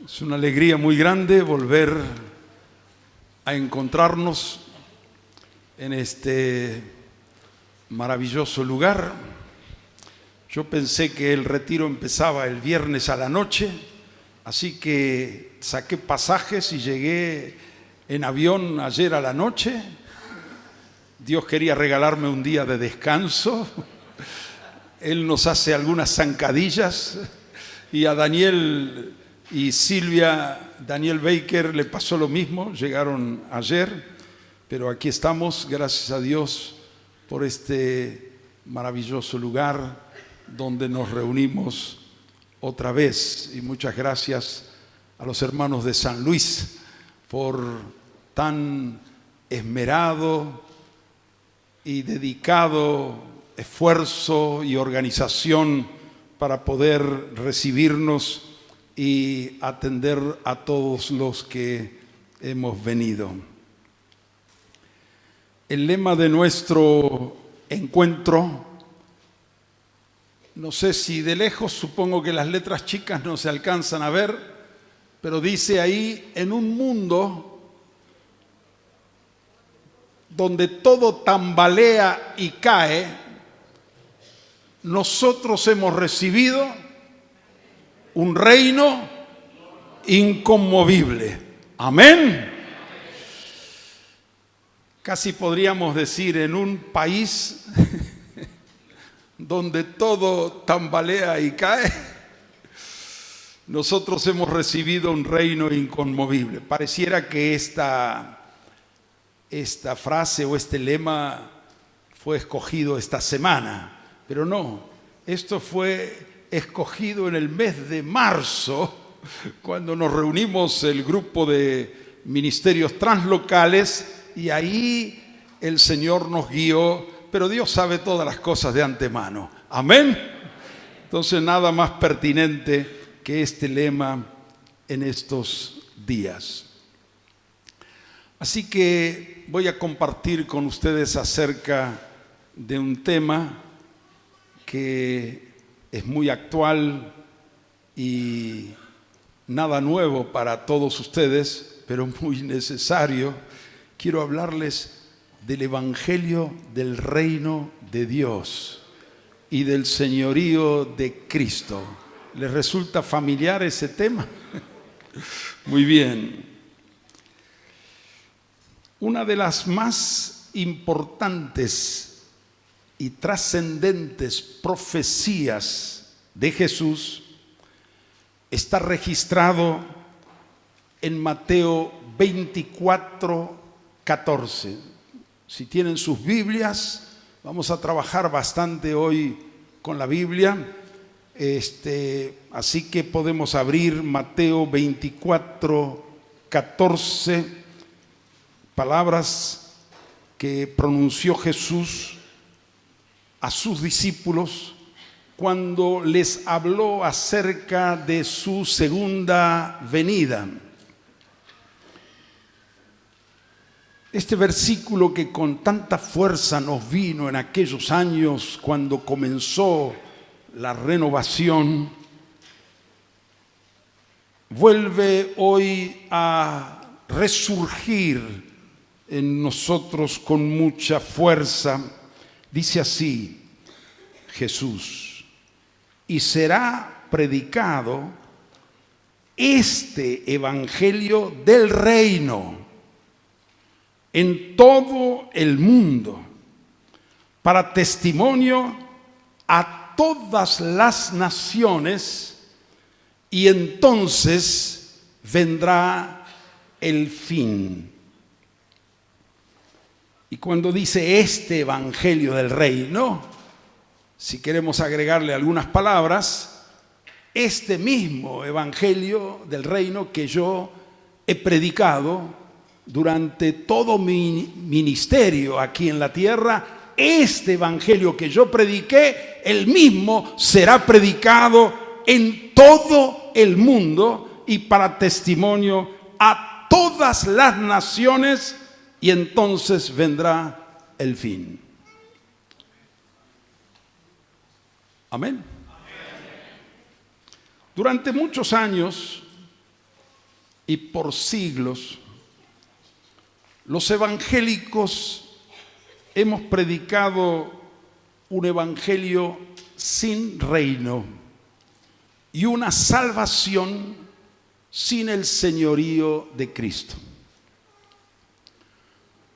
Es una alegría muy grande volver a encontrarnos en este maravilloso lugar. Yo pensé que el retiro empezaba el viernes a la noche, así que saqué pasajes y llegué en avión ayer a la noche. Dios quería regalarme un día de descanso. Él nos hace algunas zancadillas y a Daniel y Silvia, Daniel Baker, le pasó lo mismo. Llegaron ayer, pero aquí estamos, gracias a Dios, por este maravilloso lugar donde nos reunimos otra vez. Y muchas gracias a los hermanos de San Luis por tan esmerado y dedicado esfuerzo y organización para poder recibirnos y atender a todos los que hemos venido. El lema de nuestro encuentro, no sé si de lejos, supongo que las letras chicas no se alcanzan a ver, pero dice ahí: en un mundo donde todo tambalea y cae, nosotros hemos recibido un reino inconmovible. Amén. Casi podríamos decir, en un país donde todo tambalea y cae, nosotros hemos recibido un reino inconmovible. Pareciera que esta frase o este lema fue escogido esta semana, pero no, esto fue escogido en el mes de marzo, cuando nos reunimos el grupo de ministerios translocales, y ahí el Señor nos guió, pero Dios sabe todas las cosas de antemano. Amén. Entonces, nada más pertinente que este lema en estos días. Así que voy a compartir con ustedes acerca de un tema que es muy actual y nada nuevo para todos ustedes, pero muy necesario. Quiero hablarles del Evangelio del Reino de Dios y del señorío de Cristo. ¿Les resulta familiar ese tema? Muy bien. Una de las más importantes y trascendentes profecías de Jesús está registrado en Mateo 24:14. Si tienen sus Biblias, vamos a trabajar bastante hoy con la Biblia, así que podemos abrir Mateo 24:14, palabras que pronunció Jesús a sus discípulos cuando les habló acerca de su segunda venida. Este versículo que con tanta fuerza nos vino en aquellos años cuando comenzó la renovación, vuelve hoy a resurgir en nosotros con mucha fuerza. Dice así Jesús: y será predicado este evangelio del reino en todo el mundo, para testimonio a todas las naciones, y entonces vendrá el fin. Y cuando dice este evangelio del reino, si queremos agregarle algunas palabras, este mismo evangelio del reino que yo he predicado durante todo mi ministerio aquí en la tierra, este evangelio que yo prediqué, el mismo será predicado en todo el mundo y para testimonio a todas las naciones, y entonces vendrá el fin. Amén. Durante muchos años y por siglos los evangélicos hemos predicado un evangelio sin reino y una salvación sin el señorío de Cristo.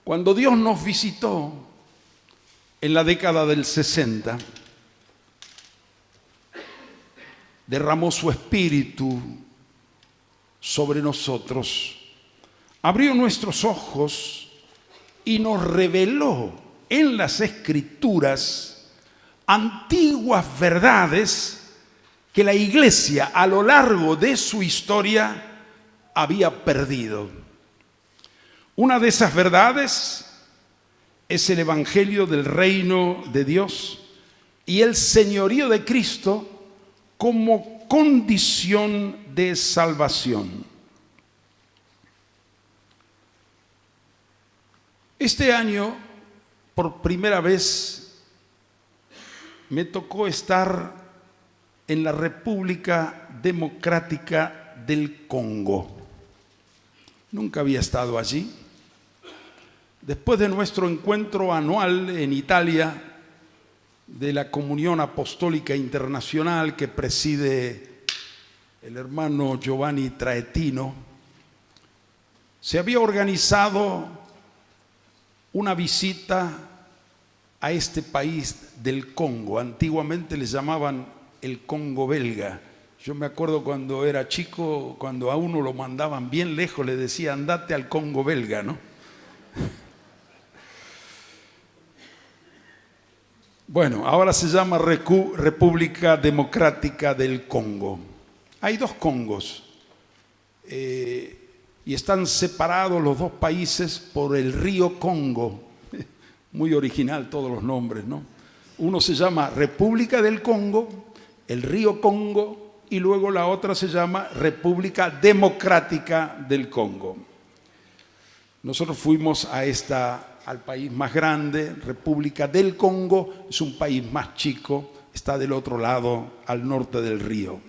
Cuando Dios nos visitó en la década del 60, derramó su espíritu sobre nosotros, abrió nuestros ojos y nos reveló en las Escrituras antiguas verdades que la iglesia a lo largo de su historia había perdido. Una de esas verdades es el evangelio del reino de Dios y el señorío de Cristo como condición de salvación. Este año, por primera vez, me tocó estar en la República Democrática del Congo. Nunca había estado allí. Después de nuestro encuentro anual en Italia de la Comunión Apostólica Internacional que preside el hermano Giovanni Traetino, se había organizado una visita a este país del Congo. Antiguamente le llamaban el Congo belga. Yo me acuerdo cuando era chico, cuando a uno lo mandaban bien lejos, le decía, andate al Congo belga, ¿no? Bueno, ahora se llama República Democrática del Congo. Hay dos Congos y están separados los dos países por el río Congo. Muy original todos los nombres, ¿no? Uno se llama República del Congo, el río Congo, y luego la otra se llama República Democrática del Congo. Nosotros fuimos al país más grande, República del Congo, es un país más chico, está del otro lado, al norte del río.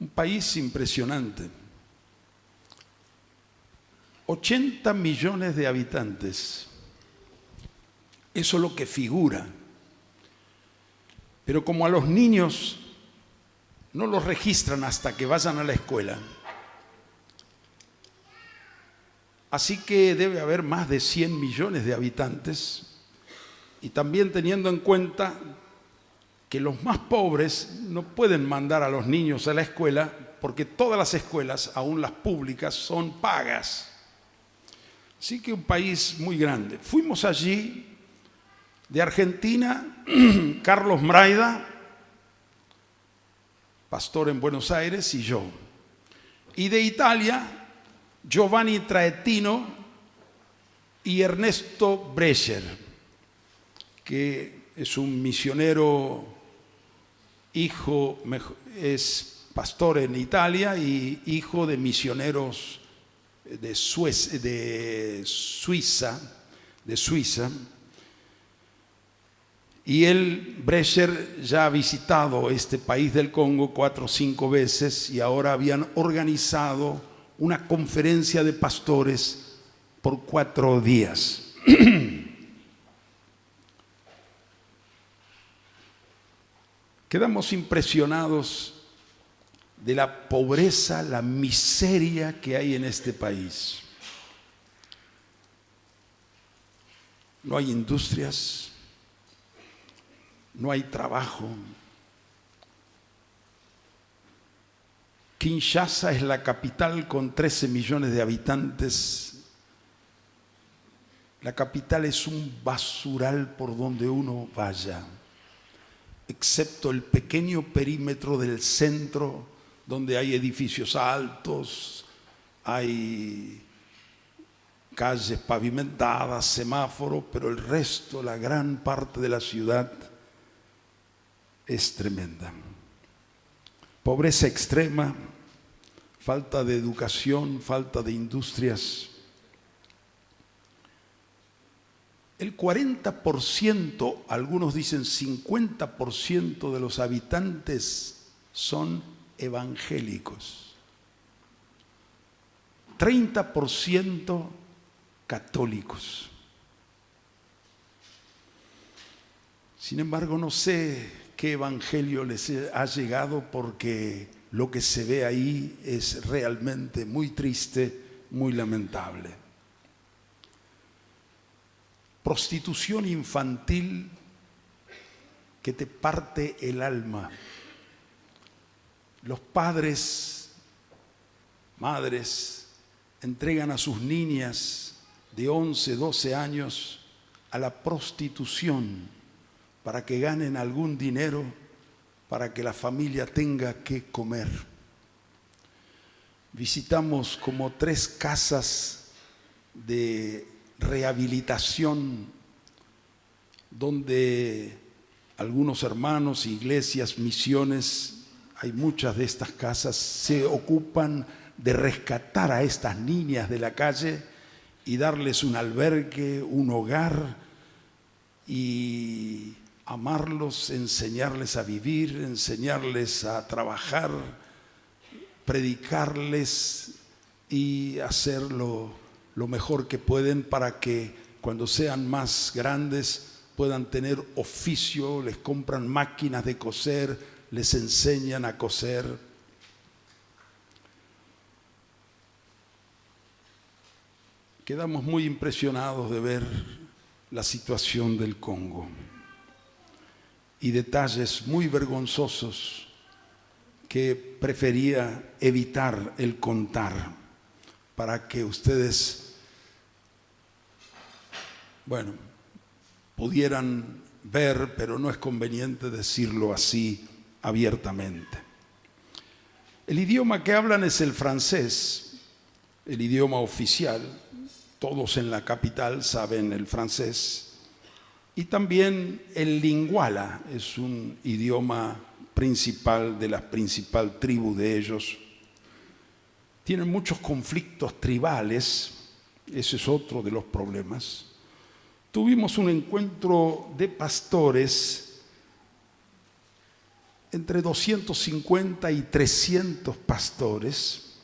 Un país impresionante. 80 millones de habitantes. Eso es lo que figura. Pero como a los niños no los registran hasta que vayan a la escuela, así que debe haber más de 100 millones de habitantes, y también teniendo en cuenta que los más pobres no pueden mandar a los niños a la escuela porque todas las escuelas, aún las públicas, son pagas. Así que un país muy grande. Fuimos allí de Argentina, Carlos Mraida, pastor en Buenos Aires, y yo. Y de Italia, Giovanni Traetino y Ernesto Brecher, que es un misionero, es pastor en Italia y hijo de misioneros de Suiza. Y Brecher ya ha visitado este país del Congo 4 o 5 veces y ahora habían organizado una conferencia de pastores por 4 días. Quedamos impresionados de la pobreza, la miseria que hay en este país. No hay industrias, no hay trabajo. Kinshasa es la capital con 13 millones de habitantes. La capital es un basural por donde uno vaya, excepto el pequeño perímetro del centro, donde hay edificios altos, hay calles pavimentadas, semáforos, pero el resto, la gran parte de la ciudad es tremenda. Pobreza extrema, falta de educación, falta de industrias. el 40%, algunos dicen 50% de los habitantes son evangélicos. 30% católicos. Sin embargo, no sé qué evangelio les ha llegado, porque lo que se ve ahí es realmente muy triste, muy lamentable. Prostitución infantil que te parte el alma. Los padres, madres, entregan a sus niñas de 11, 12 años a la prostitución para que ganen algún dinero, para que la familia tenga que comer. Visitamos como 3 casas de rehabilitación donde algunos hermanos, iglesias, misiones, hay muchas de estas casas, se ocupan de rescatar a estas niñas de la calle y darles un albergue, un hogar, y amarlos, enseñarles a vivir, enseñarles a trabajar, predicarles y hacerlo lo mejor que pueden para que cuando sean más grandes puedan tener oficio, les compran máquinas de coser, les enseñan a coser. Quedamos muy impresionados de ver la situación del Congo y detalles muy vergonzosos que prefería evitar el contar para que ustedes, pudieran ver, pero no es conveniente decirlo así abiertamente. El idioma que hablan es el francés, el idioma oficial. Todos en la capital saben el francés. Y también el lingala es un idioma principal de la principal tribu de ellos. Tienen muchos conflictos tribales, ese es otro de los problemas. Tuvimos un encuentro de pastores, entre 250 y 300 pastores.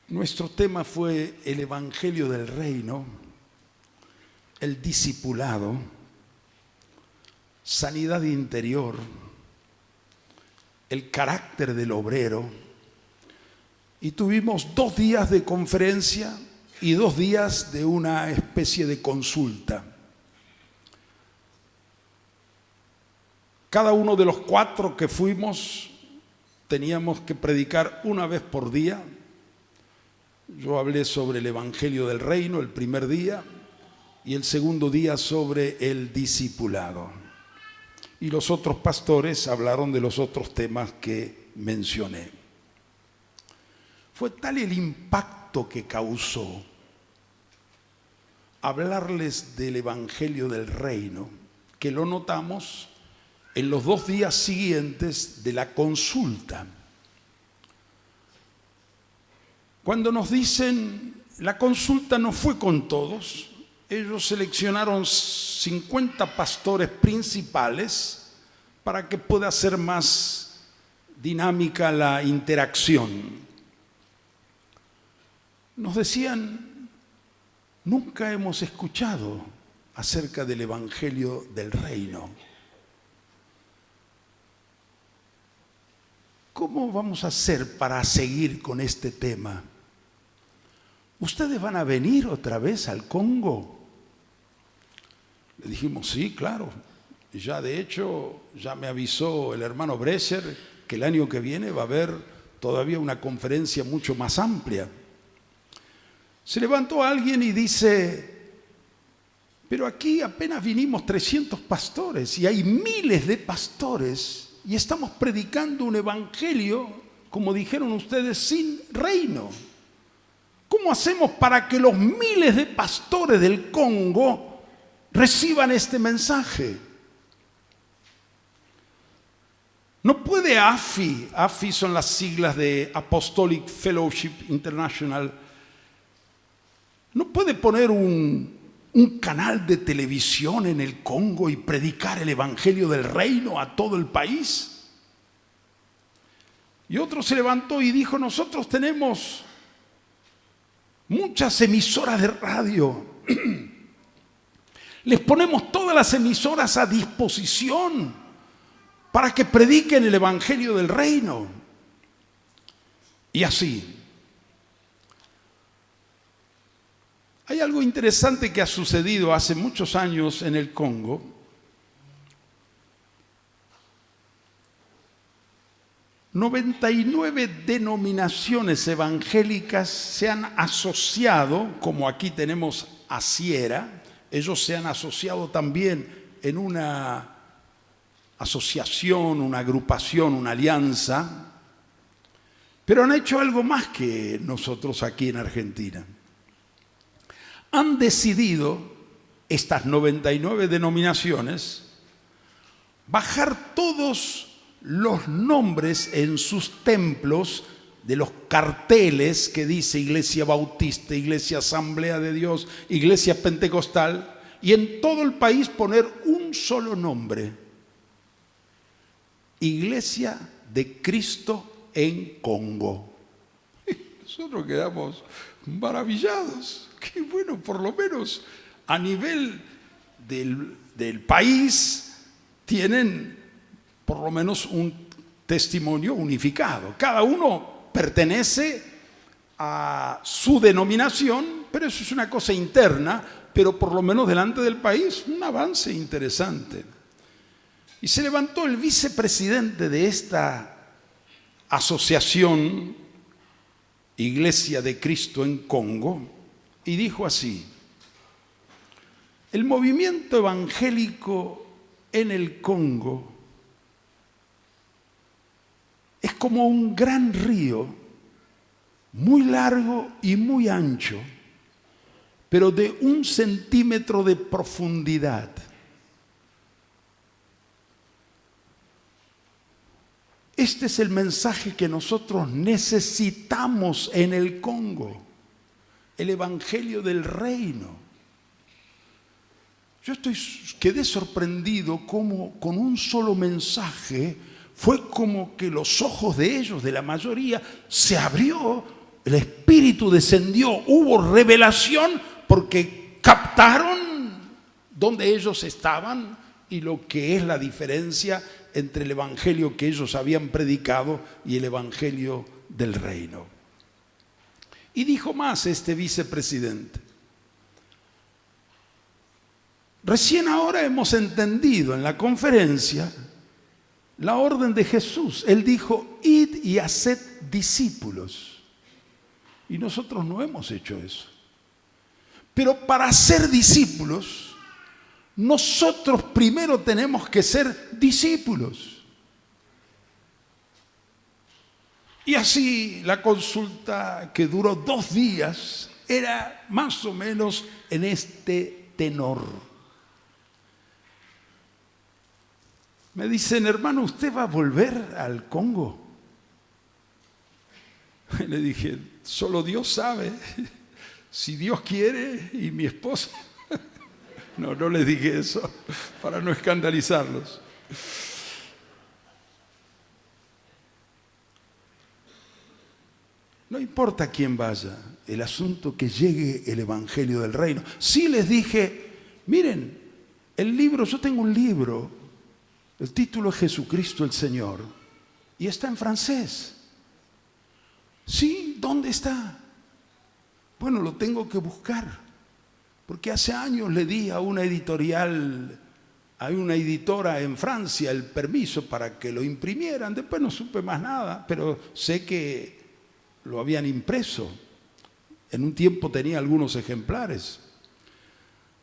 Nuestro tema fue el Evangelio del Reino, el discipulado, sanidad interior, el carácter del obrero, y tuvimos 2 días de conferencia y 2 días de una especie de consulta. Cada uno de los 4 que fuimos teníamos que predicar una vez por día. Yo hablé sobre el Evangelio del Reino el primer día y el segundo día sobre el discipulado. Y los otros pastores hablaron de los otros temas que mencioné. Fue tal el impacto que causó hablarles del Evangelio del Reino que lo notamos en los 2 días siguientes de la consulta. Cuando nos dicen, la consulta no fue con todos, ellos seleccionaron 50 pastores principales para que pueda ser más dinámica la interacción. Nos decían, nunca hemos escuchado acerca del Evangelio del Reino. ¿Cómo vamos a hacer para seguir con este tema? ¿Ustedes van a venir otra vez al Congo? Le dijimos, sí, claro. Ya de hecho, ya me avisó el hermano Brecher que el año que viene va a haber todavía una conferencia mucho más amplia. Se levantó alguien y dice, pero aquí apenas vinimos 300 pastores y hay miles de pastores y estamos predicando un evangelio, como dijeron ustedes, sin reino. ¿Cómo hacemos para que los miles de pastores del Congo reciban este mensaje? No puede AFI son las siglas de Apostolic Fellowship International, no puede poner un canal de televisión en el Congo y predicar el evangelio del reino a todo el país. Y otro se levantó y dijo, nosotros tenemos muchas emisoras de radio. Les ponemos todas las emisoras a disposición para que prediquen el evangelio del reino. Y así. Hay algo interesante que ha sucedido hace muchos años en el Congo. 99 denominaciones evangélicas se han asociado, como aquí tenemos Asiera, ellos se han asociado también en una asociación, una agrupación, una alianza, pero han hecho algo más que nosotros aquí en Argentina. Han decidido, estas 99 denominaciones, bajar todos los nombres en sus templos de los carteles que dice Iglesia Bautista, Iglesia Asamblea de Dios, Iglesia Pentecostal, y en todo el país poner un solo nombre: Iglesia de Cristo en Congo. Nosotros quedamos maravillados. Qué bueno, por lo menos a nivel del país tienen por lo menos un testimonio unificado. Cada uno pertenece a su denominación, pero eso es una cosa interna, pero por lo menos delante del país, un avance interesante. Y se levantó el vicepresidente de esta asociación, Iglesia de Cristo en Congo, y dijo así: el movimiento evangélico en el Congo es como un gran río, muy largo y muy ancho, pero de 1 centímetro de profundidad. Este es el mensaje que nosotros necesitamos en el Congo, el evangelio del reino. Yo quedé sorprendido cómo con un solo mensaje fue como que los ojos de ellos, de la mayoría, se abrió, el Espíritu descendió, hubo revelación porque captaron dónde ellos estaban y lo que es la diferencia entre el evangelio que ellos habían predicado y el evangelio del reino. Y dijo más este vicepresidente: recién ahora hemos entendido en la conferencia la orden de Jesús. Él dijo: id y haced discípulos. Y nosotros no hemos hecho eso. Pero para ser discípulos, nosotros primero tenemos que ser discípulos. Y así la consulta, que duró 2 días, era más o menos en este tenor. Me dicen: hermano, ¿usted va a volver al Congo? Le dije: solo Dios sabe, si Dios quiere y mi esposa. No les dije eso para no escandalizarlos. No importa quién vaya, el asunto que llegue el evangelio del reino. Sí les dije: miren, el libro, yo tengo un libro, el título es Jesucristo el Señor, y está en francés. Sí, ¿dónde está? Bueno, lo tengo que buscar, porque hace años le di a una editorial, a una editora en Francia, el permiso para que lo imprimieran. Después no supe más nada, pero sé que lo habían impreso. En un tiempo tenía algunos ejemplares.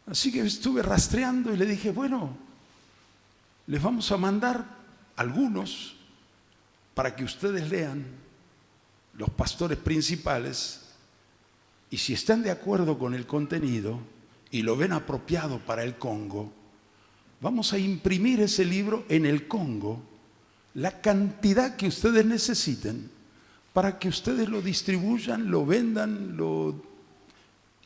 Así que estuve rastreando y le dije: bueno, les vamos a mandar algunos para que ustedes lean, los pastores principales, y si están de acuerdo con el contenido y lo ven apropiado para el Congo, vamos a imprimir ese libro en el Congo, la cantidad que ustedes necesiten, para que ustedes lo distribuyan, lo vendan,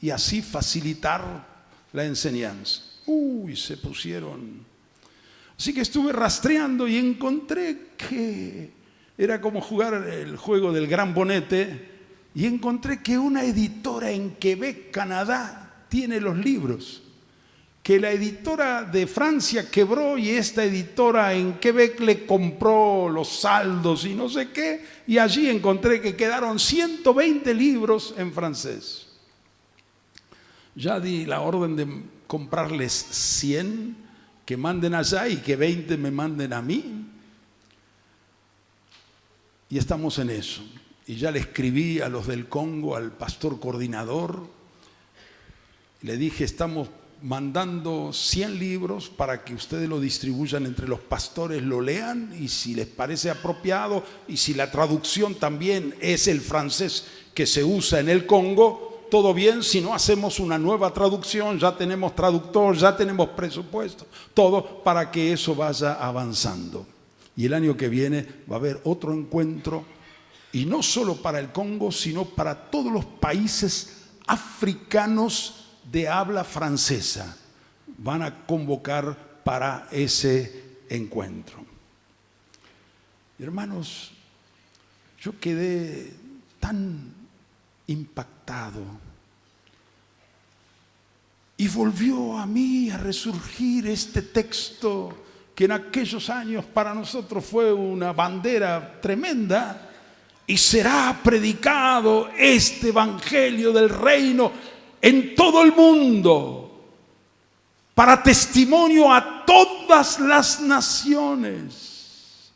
y así facilitar la enseñanza. Se pusieron. Así que estuve rastreando y encontré que era como jugar el juego del gran bonete, y encontré que una editora en Quebec, Canadá, tiene los libros. Que la editora de Francia quebró y esta editora en Quebec le compró los saldos y no sé qué, y allí encontré que quedaron 120 libros en francés. Ya di la orden de comprarles 100, que manden allá y que 20 me manden a mí. Y estamos en eso. Y ya le escribí a los del Congo, al pastor coordinador, le dije, estamos mandando 100 libros para que ustedes lo distribuyan entre los pastores, lo lean, y si les parece apropiado, y si la traducción también es el francés que se usa en el Congo, todo bien. Si no, hacemos una nueva traducción, ya tenemos traductor, ya tenemos presupuesto, todo para que eso vaya avanzando. Y el año que viene va a haber otro encuentro, y no solo para el Congo, sino para todos los países africanos de habla francesa. Van a convocar para ese encuentro. Hermanos, yo quedé tan impactado, y volvió a mí a resurgir este texto que en aquellos años para nosotros fue una bandera tremenda. Y será predicado este evangelio del reino en todo el mundo, para testimonio a todas las naciones.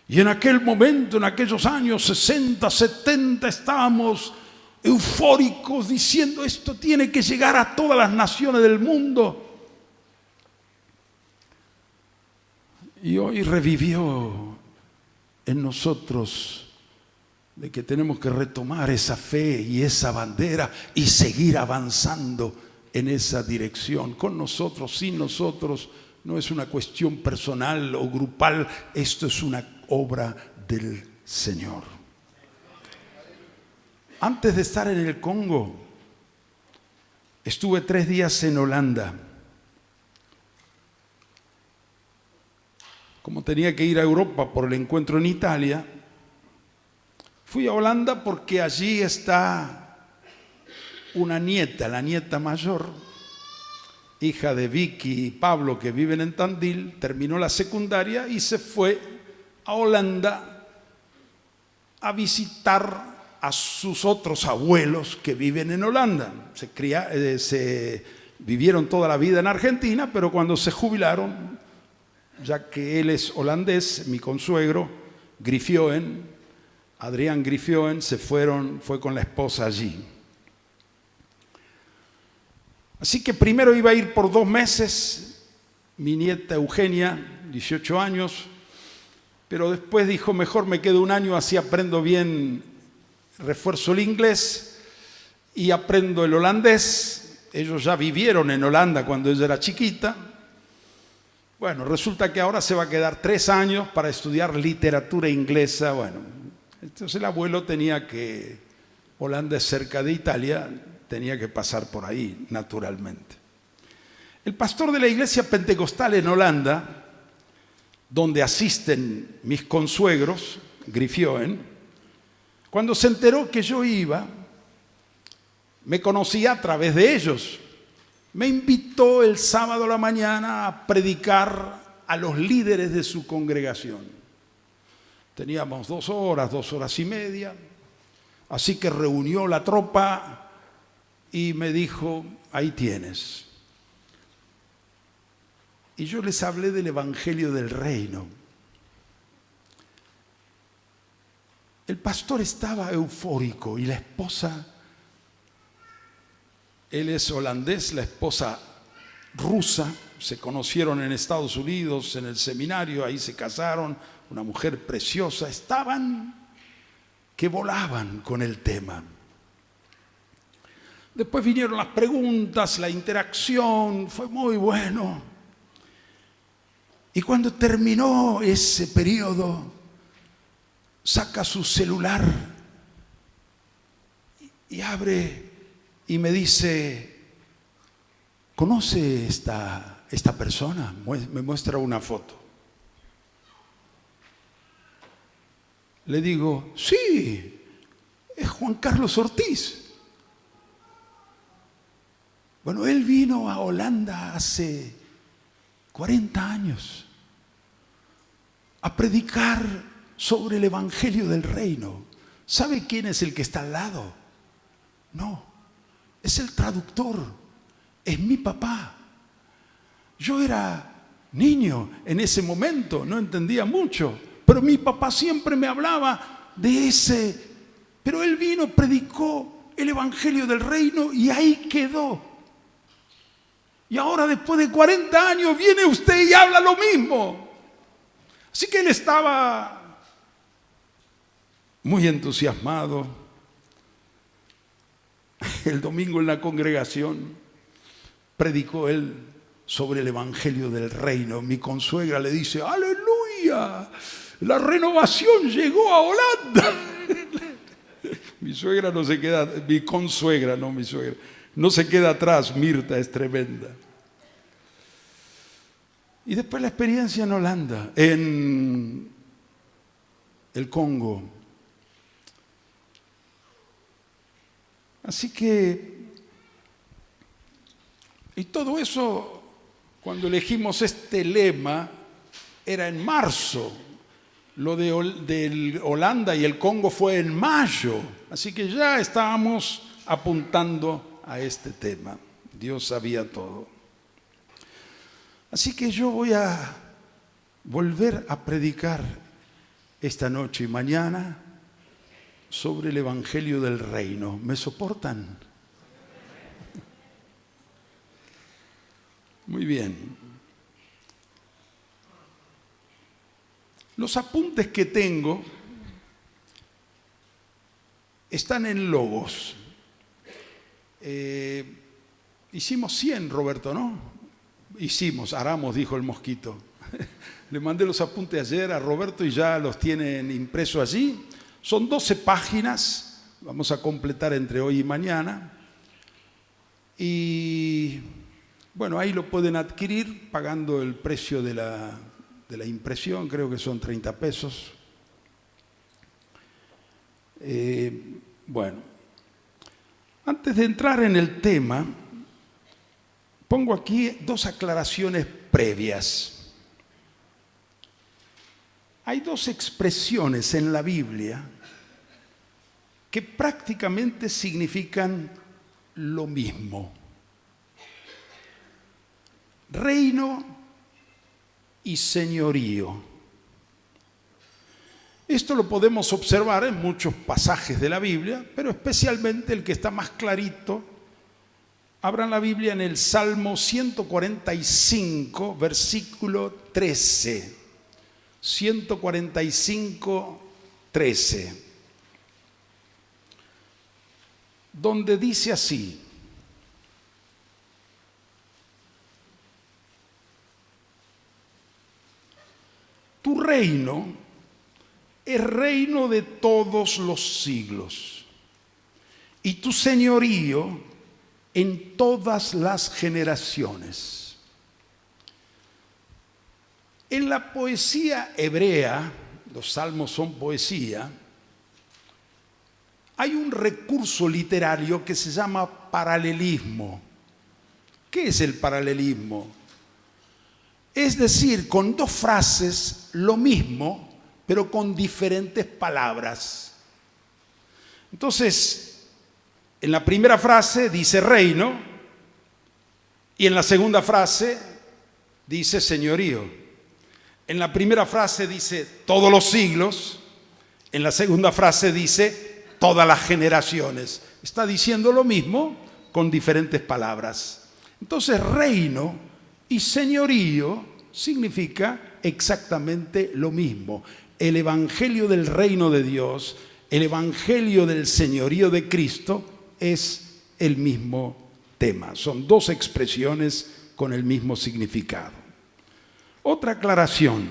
Y en aquel momento, en aquellos años 60, 70, estábamos eufóricos diciendo, esto tiene que llegar a todas las naciones del mundo. Y hoy revivió en nosotros de que tenemos que retomar esa fe y esa bandera y seguir avanzando en esa dirección. Con nosotros, sin nosotros, no es una cuestión personal o grupal, esto es una obra del Señor. Antes de estar en el Congo, estuve 3 días en Holanda. Como tenía que ir a Europa por el encuentro en Italia, fui a Holanda porque allí está una nieta, la nieta mayor, hija de Vicky y Pablo, que viven en Tandil. Terminó la secundaria y se fue a Holanda a visitar a sus otros abuelos que viven en Holanda. Se vivieron toda la vida en Argentina, pero cuando se jubilaron, ya que él es holandés, mi consuegro, Griffioen, Adrián Griffioen, fue con la esposa allí. Así que primero iba a ir por 2 meses, mi nieta Eugenia, 18 años, pero después dijo, mejor me quedo 1 año, así aprendo bien, refuerzo el inglés y aprendo el holandés. Ellos ya vivieron en Holanda cuando ella era chiquita. Bueno, resulta que ahora se va a quedar 3 años para estudiar literatura inglesa. Bueno, entonces el abuelo Holanda es cerca de Italia, tenía que pasar por ahí, naturalmente. El pastor de la iglesia pentecostal en Holanda, donde asisten mis consuegros, Griffioen, cuando se enteró que yo iba, me conocía a través de ellos. Me invitó el sábado a la mañana a predicar a los líderes de su congregación. Teníamos 2 horas, 2 horas y media, así que reunió la tropa y me dijo, ahí tienes. Y yo les hablé del evangelio del reino. El pastor estaba eufórico y la esposa, él es holandés, la esposa rusa, se conocieron en Estados Unidos, en el seminario, ahí se casaron, una mujer preciosa, estaban que volaban con el tema. Después vinieron las preguntas, la interacción, fue muy bueno. Y cuando terminó ese periodo, saca su celular y abre y me dice, ¿conoce esta persona? Me muestra una foto. Le digo, sí, es Juan Carlos Ortiz. Bueno, él vino a Holanda hace 40 años a predicar sobre el Evangelio del Reino. ¿Sabe quién es el que está al lado? No, es el traductor, es mi papá. Yo era niño en ese momento, no entendía mucho, pero mi papá siempre me hablaba de ese. Pero él vino, predicó el Evangelio del Reino y ahí quedó. Y ahora después de 40 años viene usted y habla lo mismo. Así que él estaba muy entusiasmado. El domingo en la congregación predicó él sobre el Evangelio del Reino. Mi consuegra le dice, ¡aleluya! La renovación llegó a Holanda. Mi suegra no se queda, mi consuegra, no mi suegra, no se queda atrás. Mirta es tremenda. Y después la experiencia en Holanda, en el Congo. Así que, y todo eso, cuando elegimos este lema, era en marzo. Lo de Holanda y el Congo fue en mayo. Así que ya estábamos apuntando a este tema. Dios sabía todo. Así que yo voy a volver a predicar esta noche y mañana sobre el Evangelio del Reino. ¿Me soportan? Muy bien. Los apuntes que tengo están en Logos. Hicimos 100, Roberto, ¿no? Aramos, dijo el mosquito. Le mandé los apuntes ayer a Roberto y ya los tienen impresos allí. Son 12 páginas, vamos a completar entre hoy y mañana. Y bueno, ahí lo pueden adquirir pagando el precio de la impresión, creo que son 30 pesos. Bueno, antes de entrar en el tema, pongo aquí 2 aclaraciones previas. Hay 2 expresiones en la Biblia que prácticamente significan lo mismo. Reino y señorío. Esto lo podemos observar en muchos pasajes de la Biblia, pero especialmente el que está más clarito. Abran la Biblia en el Salmo 145, versículo 13. 145, 13. Donde dice así: tu reino es reino de todos los siglos, y tu señorío en todas las generaciones. En la poesía hebrea, los salmos son poesía, hay un recurso literario que se llama paralelismo. ¿Qué es el paralelismo? Es decir, con 2 frases lo mismo, pero con diferentes palabras. Entonces, en la primera frase dice reino y en la segunda frase dice señorío. En la primera frase dice todos los siglos, en la segunda frase dice todas las generaciones. Está diciendo lo mismo con diferentes palabras. Entonces, reino y señorío significa exactamente lo mismo. El evangelio del reino de Dios, el evangelio del señorío de Cristo es el mismo tema. Son 2 expresiones con el mismo significado. Otra aclaración.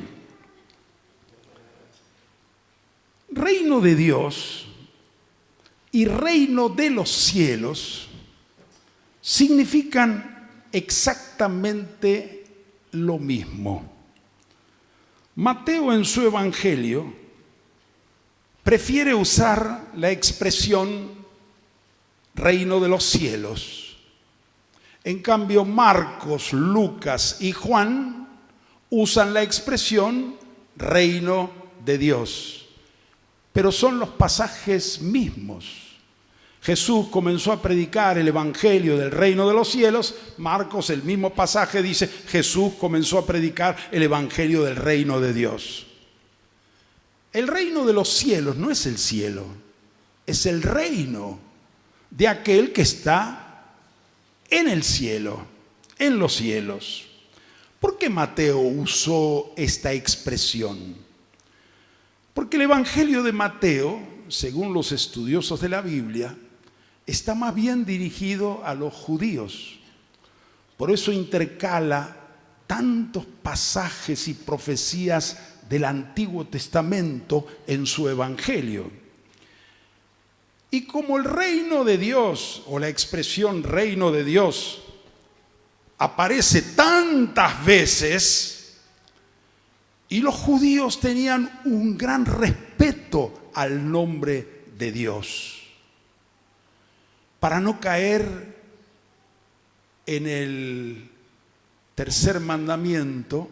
Reino de Dios y reino de los cielos significan exactamente lo mismo. Mateo en su evangelio prefiere usar la expresión reino de los cielos. En cambio, Marcos, Lucas y Juan usan la expresión reino de Dios. Pero son los pasajes mismos. Jesús comenzó a predicar el evangelio del reino de los cielos. Marcos, el mismo pasaje, dice: Jesús comenzó a predicar el evangelio del reino de Dios. El reino de los cielos no es el cielo, es el reino de aquel que está en el cielo, en los cielos. ¿Por qué Mateo usó esta expresión? Porque el evangelio de Mateo, según los estudiosos de la Biblia, está más bien dirigido a los judíos. Por eso intercala tantos pasajes y profecías del Antiguo Testamento en su evangelio. Y como el reino de Dios, o la expresión reino de Dios, aparece tantas veces, y los judíos tenían un gran respeto al nombre de Dios, para no caer en el tercer mandamiento,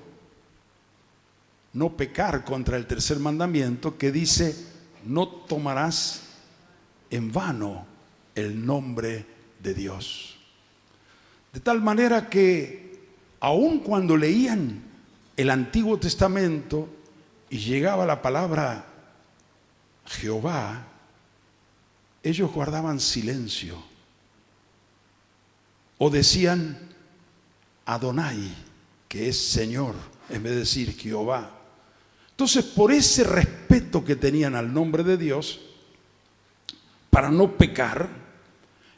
no pecar contra el tercer mandamiento, que dice: no tomarás en vano el nombre de Dios. De tal manera que aun cuando leían el Antiguo Testamento y llegaba la palabra Jehová, ellos guardaban silencio o decían Adonai, que es Señor, en vez de decir Jehová. Entonces, por ese respeto que tenían al nombre de Dios, para no pecar,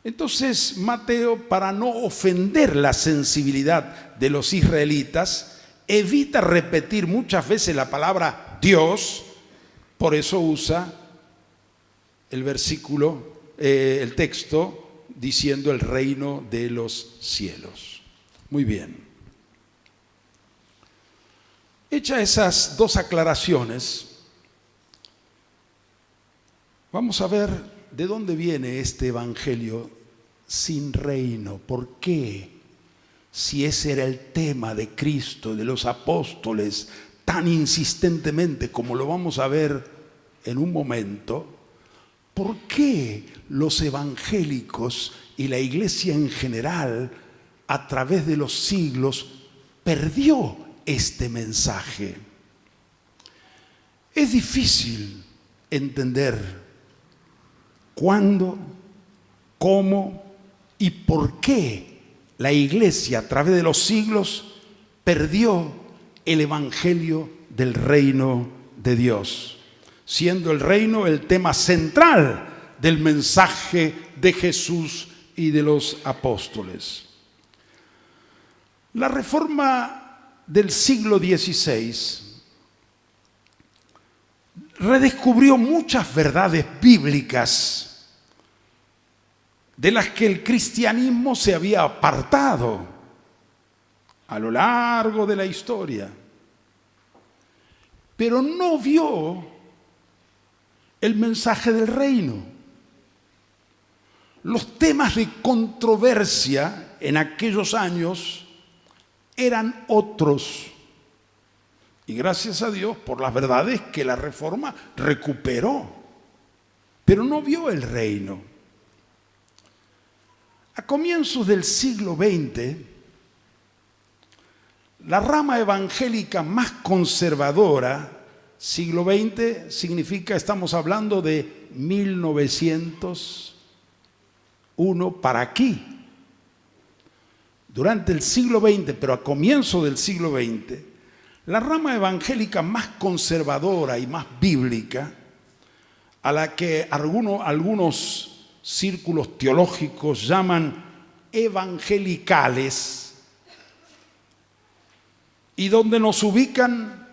entonces Mateo, para no ofender la sensibilidad de los israelitas, evita repetir muchas veces la palabra Dios. Por eso usa el versículo, el texto, diciendo el reino de los cielos. Muy bien. Hechas esas dos aclaraciones, vamos a ver de dónde viene este evangelio sin reino. ¿Por qué? Si ese era el tema de Cristo, de los apóstoles, tan insistentemente, como lo vamos a ver en un momento, ¿por qué los evangélicos y la iglesia en general, a través de los siglos, perdió este mensaje? Es difícil entender cuándo, cómo y por qué la iglesia a través de los siglos perdió el evangelio del reino de Dios, siendo el reino el tema central del mensaje de Jesús y de los apóstoles. La reforma del siglo XVI redescubrió muchas verdades bíblicas de las que el cristianismo se había apartado a lo largo de la historia, pero no vio el mensaje del reino. Los temas de controversia en aquellos años eran otros. Y gracias a Dios por las verdades que la Reforma recuperó, pero no vio el reino. A comienzos del siglo XX, la rama evangélica más conservadora, siglo XX significa, estamos hablando de 1901 para aquí. Durante el siglo XX, pero a comienzo del siglo XX, la rama evangélica más conservadora y más bíblica, a la que algunos círculos teológicos llaman evangelicales, y donde nos ubican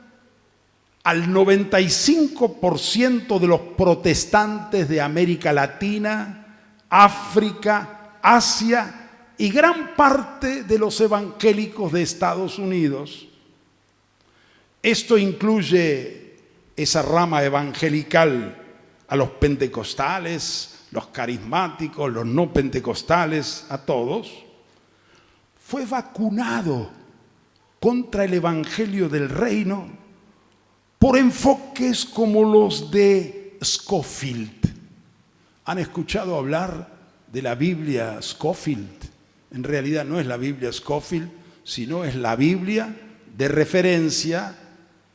al 95% de los protestantes de América Latina, África, Asia y gran parte de los evangélicos de Estados Unidos. Esto incluye esa rama evangelical a los pentecostales, los carismáticos, los no pentecostales, a todos. Fue vacunado contra el evangelio del reino por enfoques como los de Scofield. ¿Han escuchado hablar de la Biblia Scofield? En realidad no es la Biblia Scofield, sino es la Biblia de referencia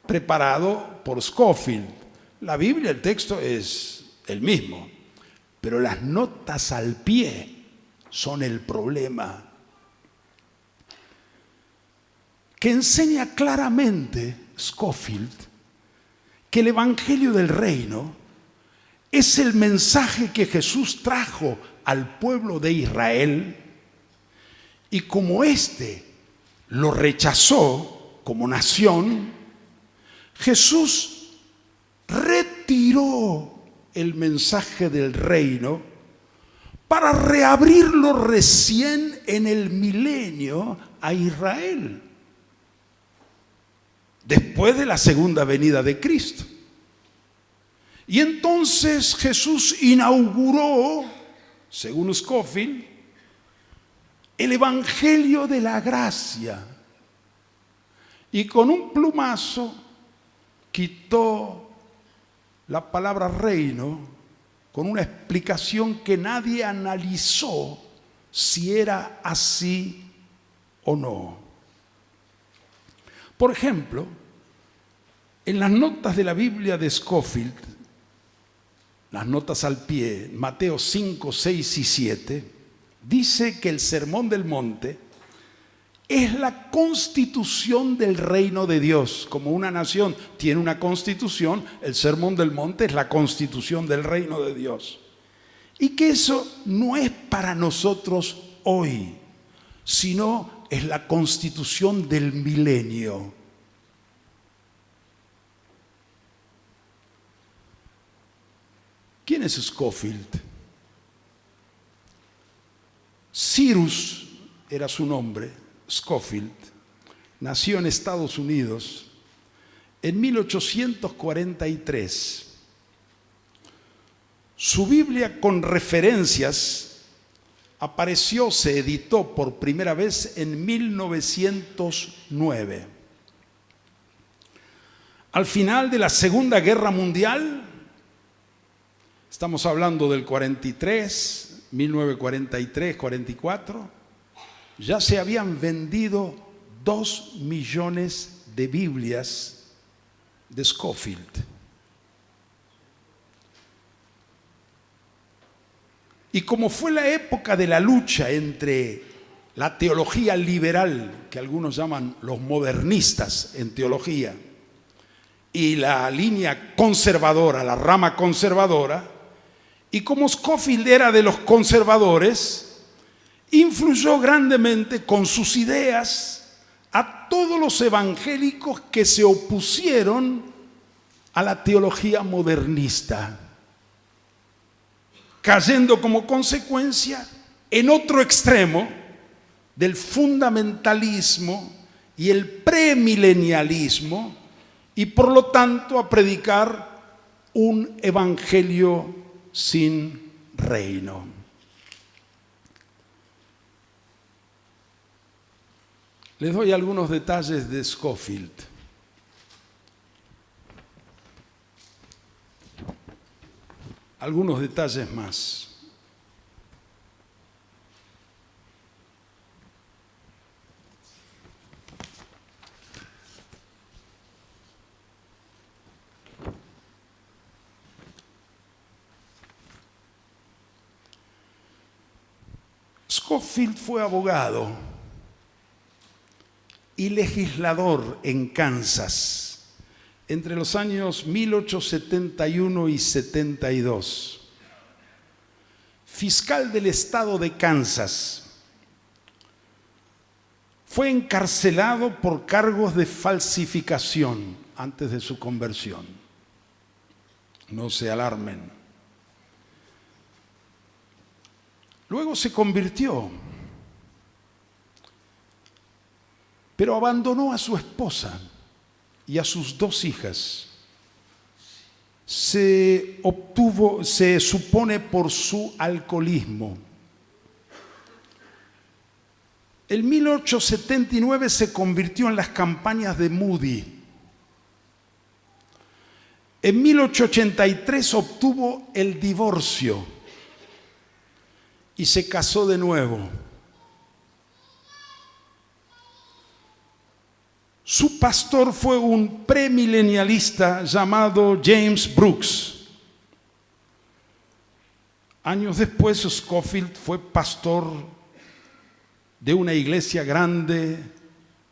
preparado por Scofield. La Biblia, el texto es el mismo, pero las notas al pie son el problema. Que enseña claramente Scofield que el evangelio del reino es el mensaje que Jesús trajo al pueblo de Israel, y como éste lo rechazó como nación, Jesús retiró el mensaje del reino para reabrirlo recién en el milenio a Israel, después de la segunda venida de Cristo. Y entonces Jesús inauguró, según Scofield, el evangelio de la gracia, y con un plumazo quitó la palabra reino con una explicación que nadie analizó si era así o no. Por ejemplo, en las notas de la Biblia de Scofield, las notas al pie, Mateo 5, 6 y 7, dice que el Sermón del Monte es la constitución del reino de Dios. Como una nación tiene una constitución, el Sermón del Monte es la constitución del reino de Dios. Y que eso no es para nosotros hoy, sino es la constitución del milenio. ¿Quién es Scofield? Cyrus era su nombre. Scofield nació en Estados Unidos en 1843. Su Biblia con referencias apareció, se editó por primera vez en 1909. Al final de la Segunda Guerra Mundial, estamos hablando del 43, 1943, 44, ya se habían vendido 2 millones de Biblias de Scofield. Y como fue la época de la lucha entre la teología liberal, que algunos llaman los modernistas en teología, y la línea conservadora, la rama conservadora, y como Scofield era de los conservadores, influyó grandemente con sus ideas a todos los evangélicos que se opusieron a la teología modernista, cayendo como consecuencia en otro extremo del fundamentalismo y el premilenialismo, y por lo tanto a predicar un evangelio sin reino. Les doy algunos detalles de Scofield. Algunos detalles más. Scofield fue abogado y legislador en Kansas entre los años 1871 y 72. Fiscal del estado de Kansas. Fue encarcelado por cargos de falsificación antes de su conversión. No se alarmen. Luego se convirtió pero abandonó a su esposa y a sus 2 hijas. Se supone por su alcoholismo. En 1879 se convirtió en las campañas de Moody. En 1883 obtuvo el divorcio y se casó de nuevo. Su pastor fue un premilenialista llamado James Brooks. Años después, Scofield fue pastor de una iglesia grande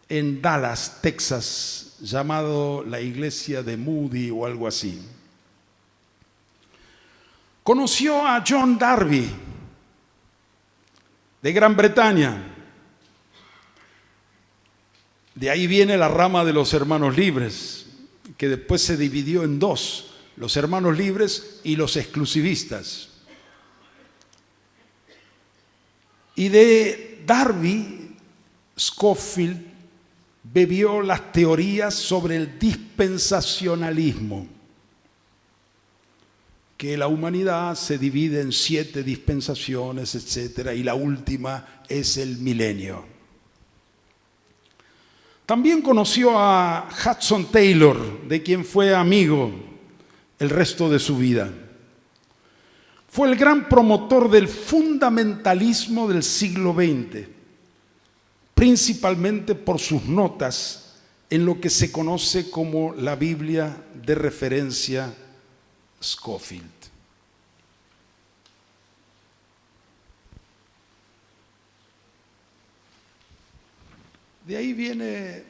en Dallas, Texas, llamado la iglesia de Moody o algo así. Conoció a John Darby, de Gran Bretaña. De ahí viene la rama de los hermanos libres, que después se dividió en 2, los hermanos libres y los exclusivistas. Y de Darby, Scofield bebió las teorías sobre el dispensacionalismo, que la humanidad se divide en 7 dispensaciones, etc., y la última es el milenio. También conoció a Hudson Taylor, de quien fue amigo el resto de su vida. Fue el gran promotor del fundamentalismo del siglo XX, principalmente por sus notas en lo que se conoce como la Biblia de referencia Scofield. De ahí viene,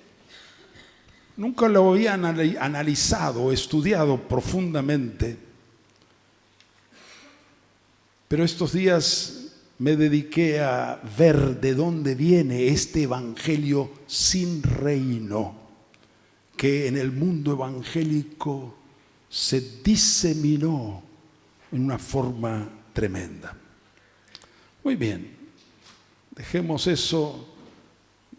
nunca lo había analizado, estudiado profundamente, pero estos días me dediqué a ver de dónde viene este evangelio sin reino, que en el mundo evangélico se diseminó en una forma tremenda. Muy bien, dejemos eso.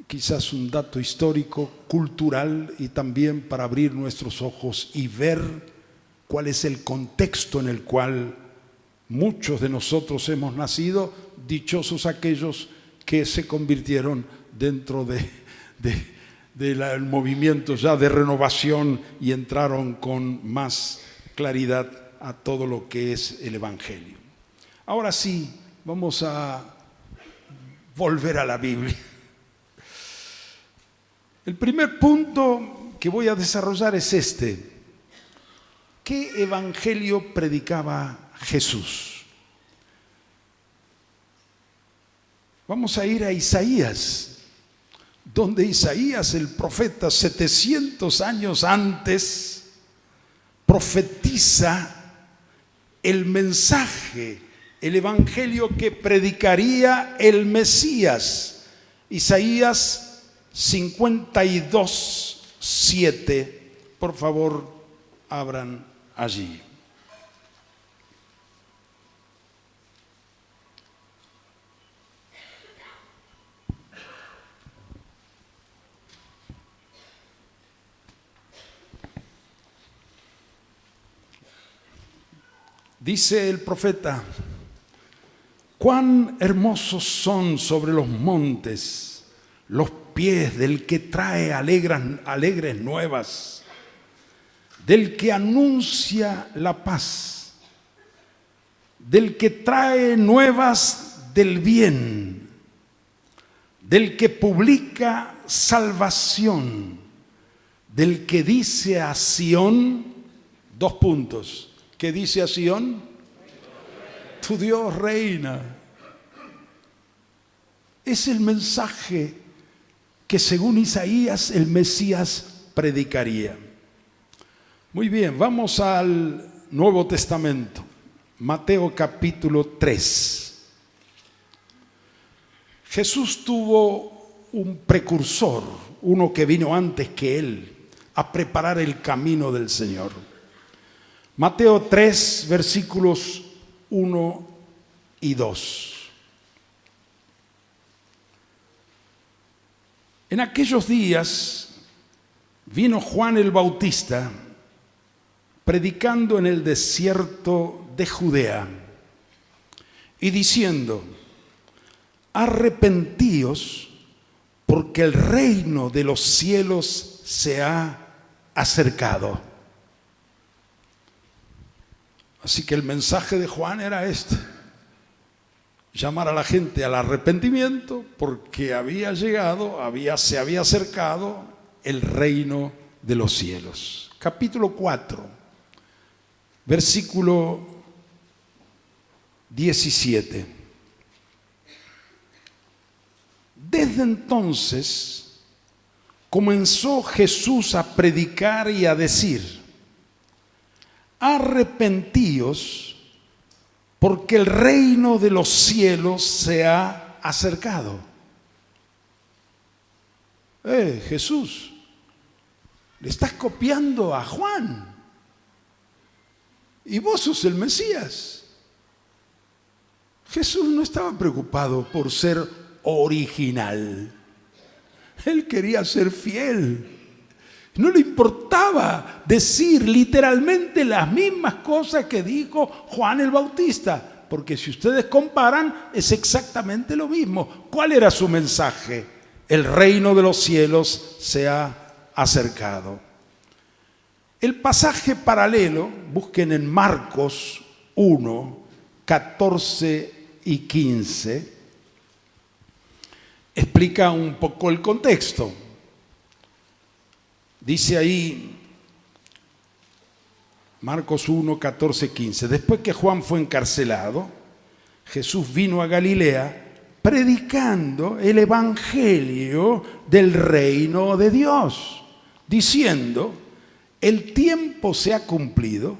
Quizás un dato histórico, cultural y también para abrir nuestros ojos y ver cuál es el contexto en el cual muchos de nosotros hemos nacido, dichosos aquellos que se convirtieron dentro del movimiento ya de renovación y entraron con más claridad a todo lo que es el Evangelio. Ahora sí, vamos a volver a la Biblia. El primer punto que voy a desarrollar es este. ¿Qué evangelio predicaba Jesús? Vamos a ir a Isaías, donde Isaías, el profeta, 700 años antes, profetiza el mensaje, el evangelio que predicaría el Mesías. Isaías 52:7, por favor, abran allí. Dice el profeta: cuán hermosos son sobre los montes los pies del que trae alegres nuevas, del que anuncia la paz, del que trae nuevas del bien, del que publica salvación, del que dice a Sión, 2 puntos, ¿qué dice a Sión? Tu Dios reina. Es el mensaje que según Isaías el Mesías predicaría. Muy bien, vamos al Nuevo Testamento, Mateo capítulo 3. Jesús tuvo un precursor, uno que vino antes que él, a preparar el camino del Señor. Mateo 3, versículos 1 y 2. En aquellos días vino Juan el Bautista predicando en el desierto de Judea y diciendo: arrepentíos, porque el reino de los cielos se ha acercado. Así que el mensaje de Juan era este: llamar a la gente al arrepentimiento, porque había llegado, se había acercado el reino de los cielos. Capítulo 4, versículo 17. Desde entonces comenzó Jesús a predicar y a decir: arrepentíos, porque el reino de los cielos se ha acercado. Jesús, le estás copiando a Juan. Y vos sos el Mesías. Jesús no estaba preocupado por ser original. Él quería ser fiel. No le importaba decir literalmente las mismas cosas que dijo Juan el Bautista, porque si ustedes comparan es exactamente lo mismo. ¿Cuál era su mensaje? El reino de los cielos se ha acercado. El pasaje paralelo, busquen en Marcos 1, 14 y 15, explica un poco el contexto. Dice ahí, Marcos 1, 14, 15, después que Juan fue encarcelado, Jesús vino a Galilea predicando el evangelio del reino de Dios, diciendo: el tiempo se ha cumplido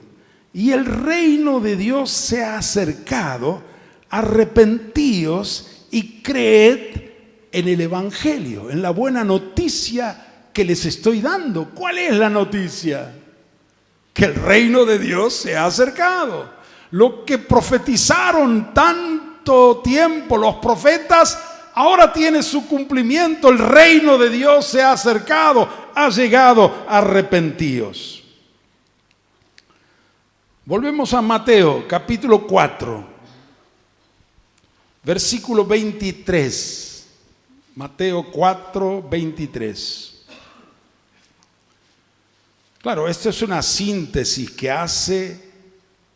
y el reino de Dios se ha acercado, arrepentíos y creed en el evangelio, en la buena noticia que les estoy dando. ¿Cuál es la noticia? Que el reino de Dios se ha acercado. Lo que profetizaron tanto tiempo los profetas, ahora tiene su cumplimiento. El reino de Dios se ha acercado, ha llegado, arrepentíos. Volvemos a Mateo, capítulo 4, versículo 23. Mateo 4, 23. Claro, esta es una síntesis que hace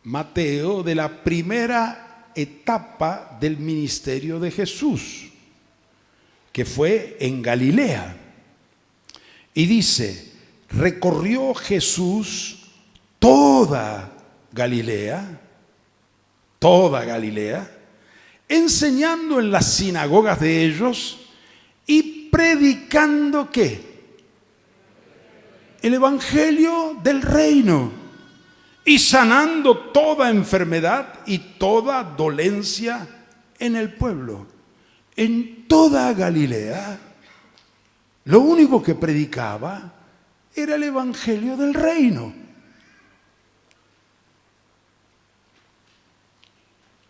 Mateo de la primera etapa del ministerio de Jesús, que fue en Galilea. Y dice: recorrió Jesús toda Galilea, enseñando en las sinagogas de ellos y predicando ¿qué? El evangelio del reino, y sanando toda enfermedad y toda dolencia en el pueblo. En toda Galilea, lo único que predicaba era el evangelio del reino.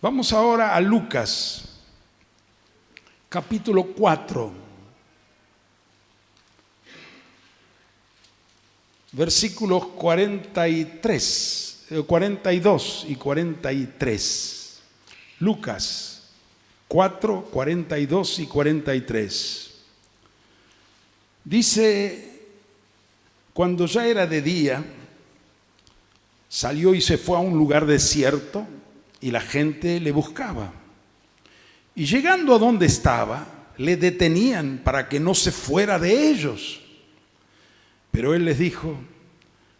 Vamos ahora a Lucas, capítulo 4. Versículos 42 y 43. Lucas 4, 42 y 43. Dice: cuando ya era de día, salió y se fue a un lugar desierto, y la gente le buscaba. Y llegando a donde estaba, le detenían para que no se fuera de ellos. Pero él les dijo: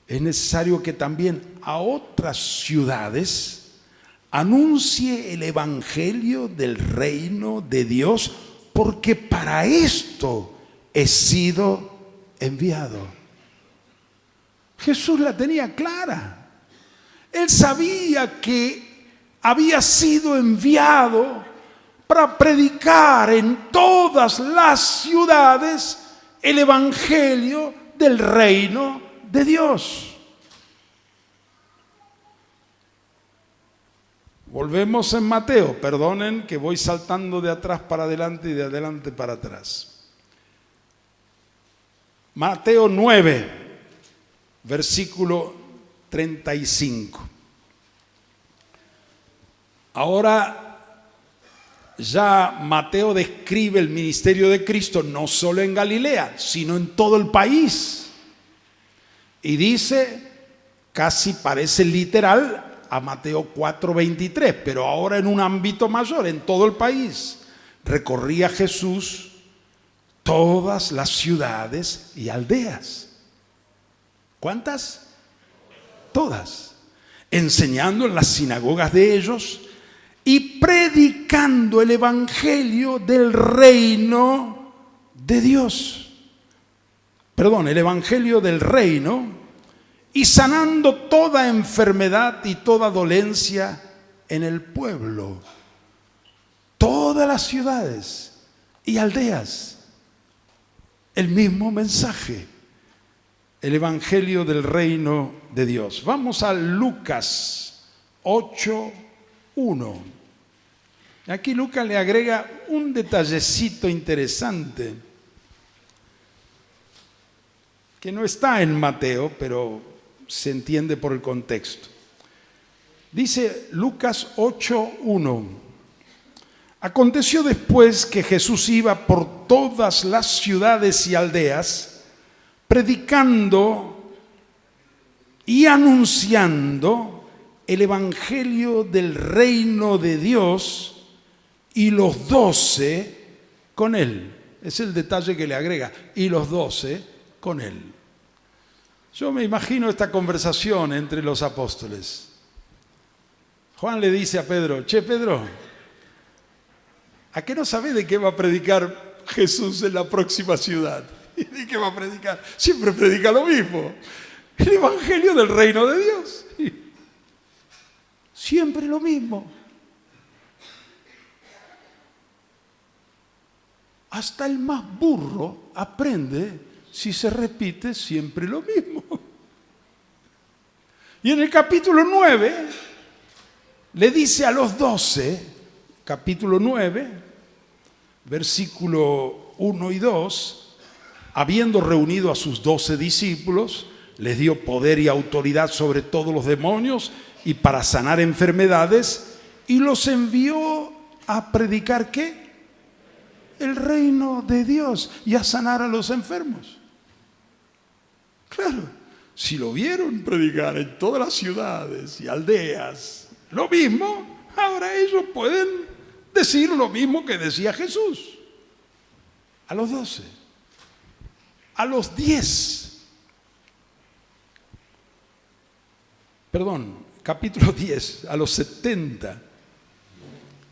es necesario que también a otras ciudades anuncie el evangelio del reino de Dios, porque para esto he sido enviado. Jesús la tenía clara. Él sabía que había sido enviado para predicar en todas las ciudades el evangelio del reino de Dios. Volvemos en Mateo, perdonen que voy saltando de atrás para adelante y de adelante para atrás. Mateo 9, versículo 35. Ahora ya Mateo describe el ministerio de Cristo no solo en Galilea, sino en todo el país. Y dice, casi parece literal a Mateo 4:23, pero ahora en un ámbito mayor, en todo el país. Recorría Jesús todas las ciudades y aldeas. ¿Cuántas? Todas. Enseñando en las sinagogas de ellos y predicando el evangelio del reino de Dios. Perdón, el evangelio del reino, y sanando toda enfermedad y toda dolencia en el pueblo. Todas las ciudades y aldeas. El mismo mensaje. El evangelio del reino de Dios. Vamos a Lucas 8:1. Aquí Lucas le agrega un detallecito interesante que no está en Mateo, pero se entiende por el contexto. Dice Lucas 8:1. Aconteció después que Jesús iba por todas las ciudades y aldeas, predicando y anunciando el evangelio del reino de Dios, y los 12 con él. Es el detalle que le agrega, y los 12 con él. Yo me imagino esta conversación entre los apóstoles. Juan le dice a Pedro, che Pedro, ¿a qué no sabés de qué va a predicar Jesús en la próxima ciudad? ¿Y de qué va a predicar? Siempre predica lo mismo. El evangelio del reino de Dios. Siempre lo mismo. Hasta el más burro aprende si se repite siempre lo mismo. Y en el capítulo 9 le dice a los 12, capítulo 9, versículo 1 y 2, habiendo reunido a sus 12 discípulos, les dio poder y autoridad sobre todos los demonios y para sanar enfermedades, y los envió a predicar ¿qué? El reino de Dios y a sanar a los enfermos. Claro, si lo vieron predicar en todas las ciudades y aldeas, lo mismo, ahora ellos pueden decir lo mismo que decía Jesús. A los 12, a los 10, perdón, capítulo 10, a los 70,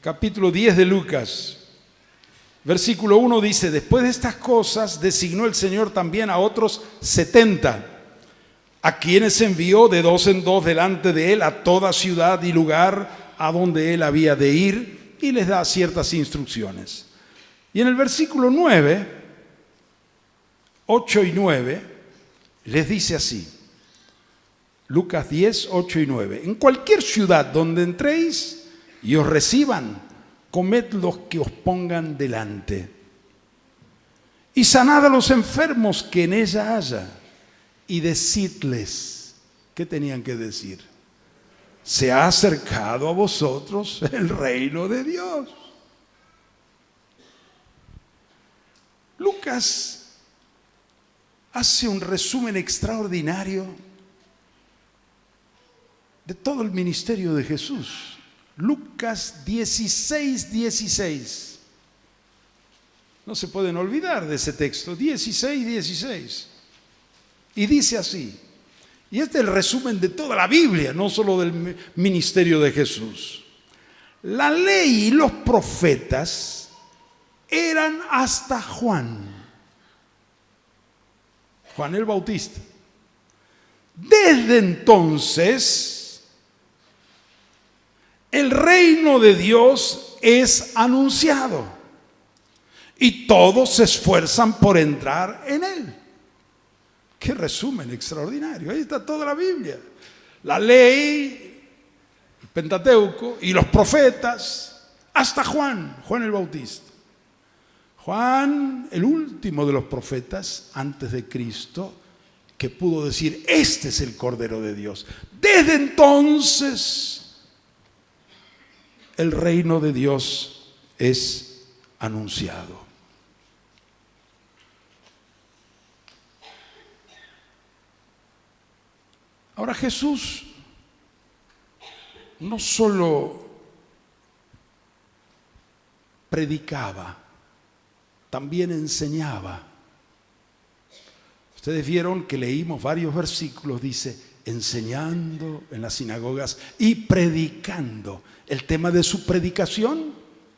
capítulo 10 de Lucas. Versículo 1 dice, después de estas cosas designó el Señor también a otros 70, a quienes envió de 2 en 2 delante de él a toda ciudad y lugar a donde él había de ir, y les da ciertas instrucciones. Y en el versículo 9, 8 y 9, les dice así, Lucas 10, 8 y 9, en cualquier ciudad donde entréis y os reciban, comed los que os pongan delante, y sanad a los enfermos que en ella haya, y decidles, ¿qué tenían que decir? Se ha acercado a vosotros el reino de Dios. Lucas hace un resumen extraordinario de todo el ministerio de Jesús. Lucas 16:16. No se pueden olvidar de ese texto, 16:16. Y dice así, y este es el resumen de toda la Biblia, no solo del ministerio de Jesús. La ley y los profetas eran hasta Juan el Bautista. Desde entonces, el reino de Dios es anunciado y todos se esfuerzan por entrar en él. Qué resumen extraordinario. Ahí está toda la Biblia. La ley, el Pentateuco y los profetas, hasta Juan el Bautista. Juan, el último de los profetas antes de Cristo, que pudo decir, este es el Cordero de Dios. Desde entonces, el reino de Dios es anunciado. Ahora Jesús no solo predicaba, también enseñaba. Ustedes vieron que leímos varios versículos, dice, enseñando en las sinagogas y predicando. El tema de su predicación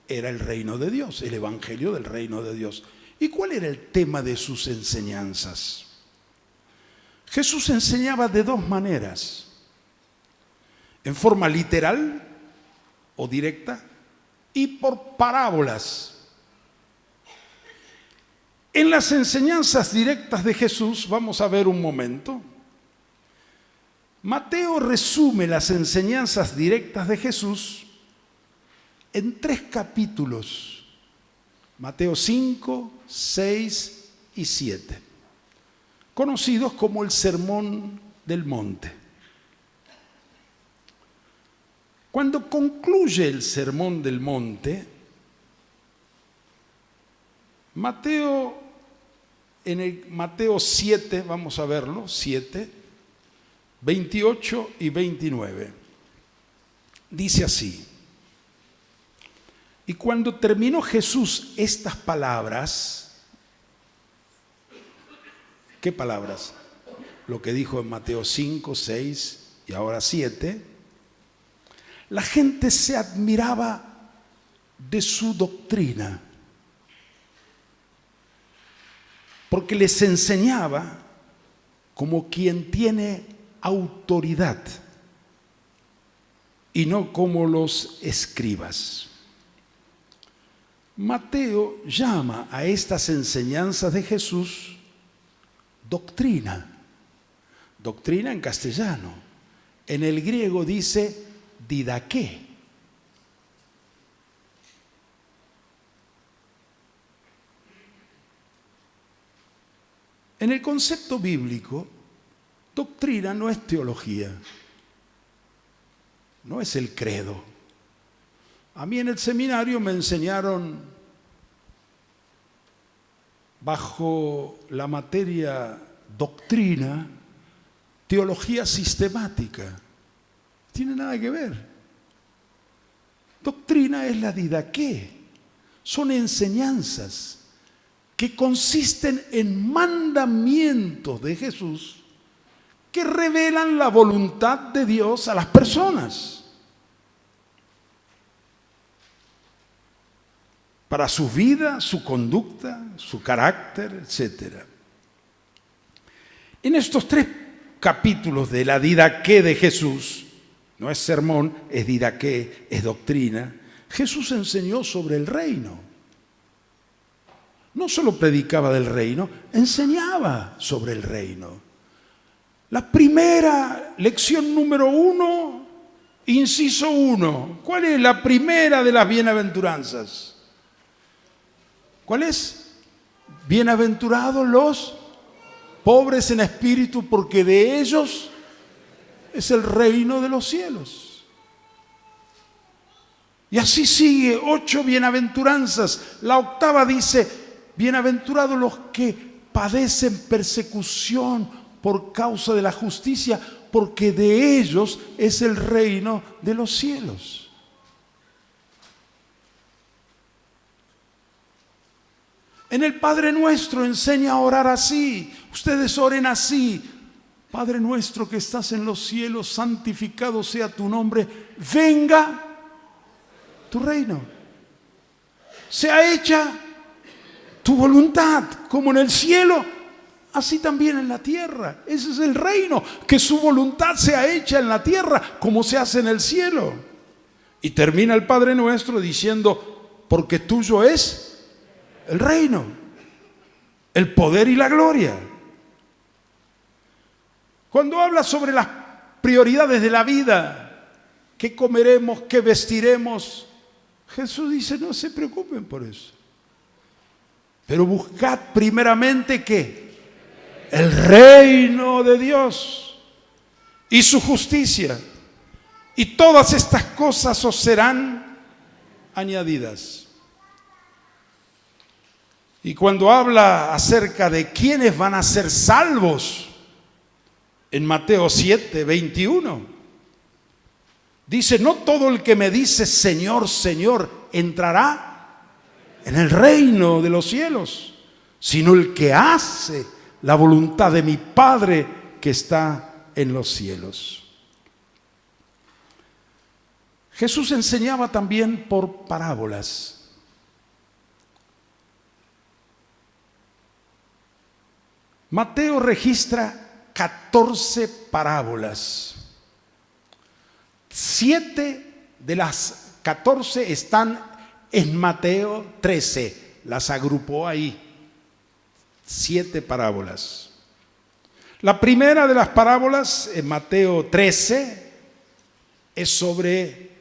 era el reino de Dios, el evangelio del reino de Dios. ¿Y cuál era el tema de sus enseñanzas? Jesús enseñaba de dos maneras, en forma literal o directa y por parábolas. En las enseñanzas directas de Jesús, vamos a ver un momento, Mateo resume las enseñanzas directas de Jesús en 3 capítulos, Mateo 5, 6 y 7, conocidos como el Sermón del Monte. Cuando concluye el Sermón del Monte, en el Mateo 7, vamos a verlo, 7, 28 y 29, dice así: y cuando terminó Jesús estas palabras, ¿qué palabras? Lo que dijo en Mateo 5, 6 y ahora 7, la gente se admiraba de su doctrina, porque les enseñaba como quien tiene autoridad y no como los escribas. Mateo llama a estas enseñanzas de Jesús doctrina. Doctrina en castellano. En el griego dice didaqué. En el concepto bíblico, doctrina no es teología, no es el credo. A mí en el seminario me enseñaron, bajo la materia doctrina, teología sistemática. No tiene nada que ver. Doctrina es la didaqué, son enseñanzas que consisten en mandamientos de Jesús que revelan la voluntad de Dios a las personas para su vida, su conducta, su carácter, etc. En estos 3 capítulos de la didaqué de Jesús, no es sermón, es didaqué, es doctrina, Jesús enseñó sobre el reino. No solo predicaba del reino, enseñaba sobre el reino. La primera lección número 1, inciso 1. ¿Cuál es la primera de las bienaventuranzas? ¿Cuál es? Bienaventurados los pobres en espíritu, porque de ellos es el reino de los cielos. Y así sigue, 8 bienaventuranzas. La octava dice: bienaventurados los que padecen persecución por causa de la justicia, porque de ellos es el reino de los cielos. En el Padre Nuestro enseña a orar así. Ustedes oren así: Padre nuestro que estás en los cielos, santificado sea tu nombre, venga tu reino, sea hecha tu voluntad, como en el cielo, así también en la tierra. Ese es el reino, que su voluntad sea hecha en la tierra, como se hace en el cielo. Y termina el Padre Nuestro diciendo: porque tuyo es el reino, el poder y la gloria. Cuando habla sobre las prioridades de la vida, qué comeremos, qué vestiremos, Jesús dice: no se preocupen por eso. Pero buscad primeramente ¿qué? El reino de Dios y su justicia. Y todas estas cosas os serán añadidas. Y cuando habla acerca de quiénes van a ser salvos, en Mateo 7, 21, dice, no todo el que me dice Señor, Señor, entrará en el reino de los cielos, sino el que hace la voluntad de mi Padre que está en los cielos. Jesús enseñaba también por parábolas. Mateo registra 14 parábolas. 7 de las 14 están en Mateo 13, las agrupó ahí. 7 parábolas. La primera de las parábolas, en Mateo 13, es sobre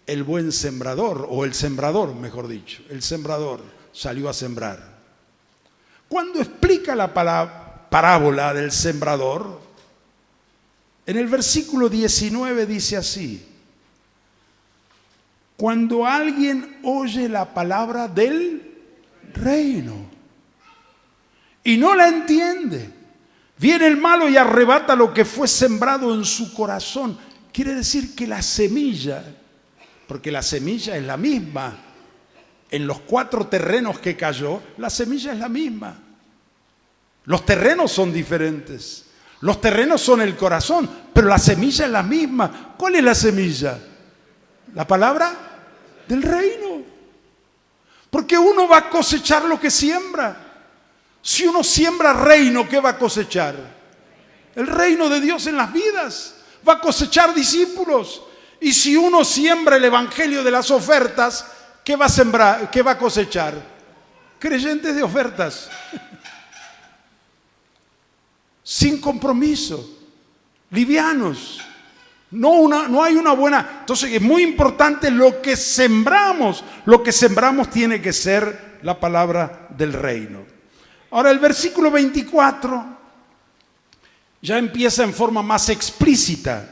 el buen sembrador, o el sembrador, mejor dicho. El sembrador salió a sembrar. Cuando explica la parábola del sembrador, en el versículo 19 dice así: cuando alguien oye la palabra del reino y no la entiende, viene el malo y arrebata lo que fue sembrado en su corazón. Quiere decir que la semilla, porque la semilla es la misma, en los 4 terrenos que cayó, la semilla es la misma. Los terrenos son diferentes, los terrenos son el corazón, pero la semilla es la misma. ¿Cuál es la semilla? La palabra del reino. Porque uno va a cosechar lo que siembra. Si uno siembra reino, ¿qué va a cosechar? El reino de Dios en las vidas. Va a cosechar discípulos. Y si uno siembra el evangelio de las ofertas, ¿qué va a sembrar? ¿Qué va a cosechar? Creyentes de ofertas. Sin compromiso. Livianos. No hay una buena. Entonces es muy importante lo que sembramos. Lo que sembramos tiene que ser la palabra del reino. Ahora el versículo 24 ya empieza en forma más explícita.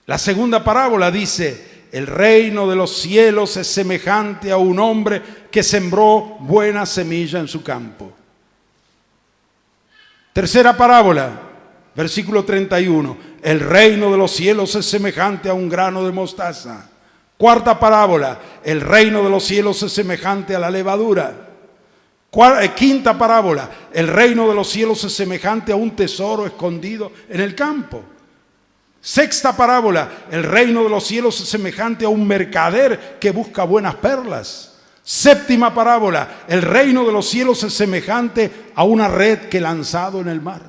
La segunda parábola dice: el reino de los cielos es semejante a un hombre que sembró buena semilla en su campo. Tercera parábola, versículo 31. El reino de los cielos es semejante a un grano de mostaza. Cuarta parábola. El reino de los cielos es semejante a la levadura. Quinta parábola. El reino de los cielos es semejante a un tesoro escondido en el campo. Sexta parábola. El reino de los cielos es semejante a un mercader que busca buenas perlas. Séptima parábola. El reino de los cielos es semejante a una red que lanzado en el mar.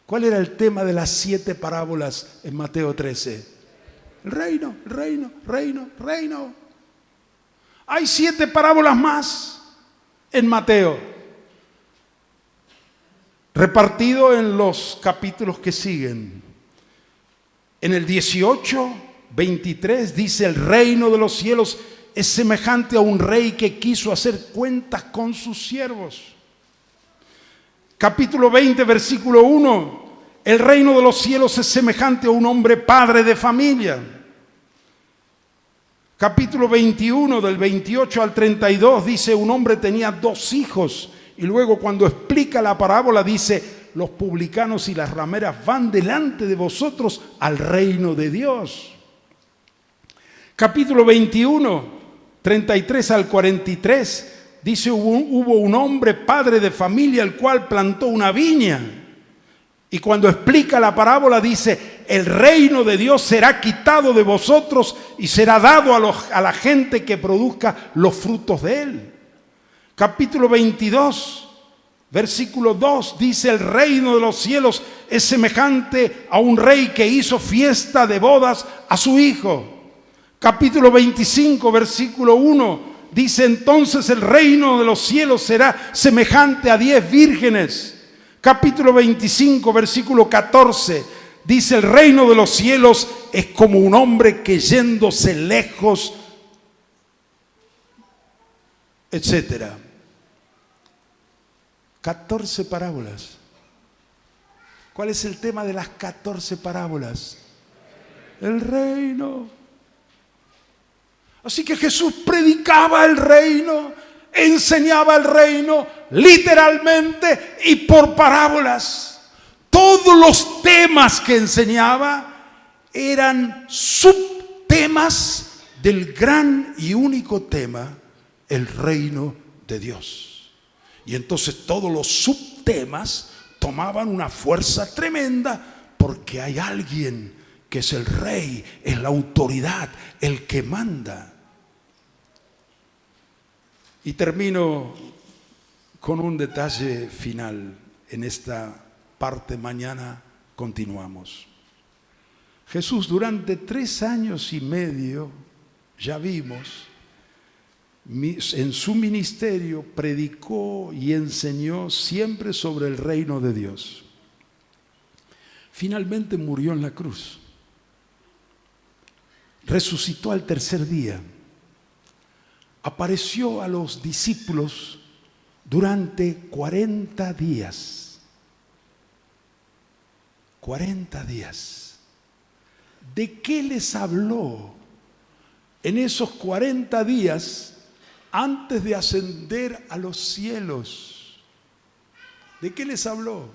¿Cuál era el tema de las 7 parábolas en Mateo 13? El reino, el reino, reino, reino. Hay 7 parábolas más en Mateo, repartido en los capítulos que siguen. En el 18, 23 dice: el reino de los cielos es semejante a un rey que quiso hacer cuentas con sus siervos. Capítulo 20, versículo 1. El reino de los cielos es semejante a un hombre padre de familia. Capítulo 21, del 28 al 32, dice: un hombre tenía 2 hijos. Y luego cuando explica la parábola dice: los publicanos y las rameras van delante de vosotros al reino de Dios. Capítulo 21, 33 al 43, dice: hubo un hombre padre de familia el cual plantó una viña. Y cuando explica la parábola dice: el reino de Dios será quitado de vosotros y será dado a la gente que produzca los frutos de él. Capítulo 22, versículo 2 dice: el reino de los cielos es semejante a un rey que hizo fiesta de bodas a su hijo. Capítulo 25, versículo 1 dice: entonces el reino de los cielos será semejante a 10 vírgenes. Capítulo 25, versículo 14, dice: el reino de los cielos es como un hombre que yéndose lejos, etcétera. 14 parábolas. ¿Cuál es el tema de las 14 parábolas? El reino. Así que Jesús predicaba el reino, enseñaba el reino literalmente y por parábolas. Todos los temas que enseñaba eran subtemas del gran y único tema, el reino de Dios. Y entonces todos los subtemas tomaban una fuerza tremenda porque hay alguien que es el rey, es la autoridad, el que manda. Y termino con un detalle final en esta parte. Mañana continuamos. Jesús durante 3 años y medio, ya vimos, en su ministerio predicó y enseñó siempre sobre el reino de Dios. Finalmente murió en la cruz. Resucitó al tercer día. Apareció a los discípulos durante 40 días. 40 días. ¿De qué les habló en esos 40 días antes de ascender a los cielos? ¿De qué les habló?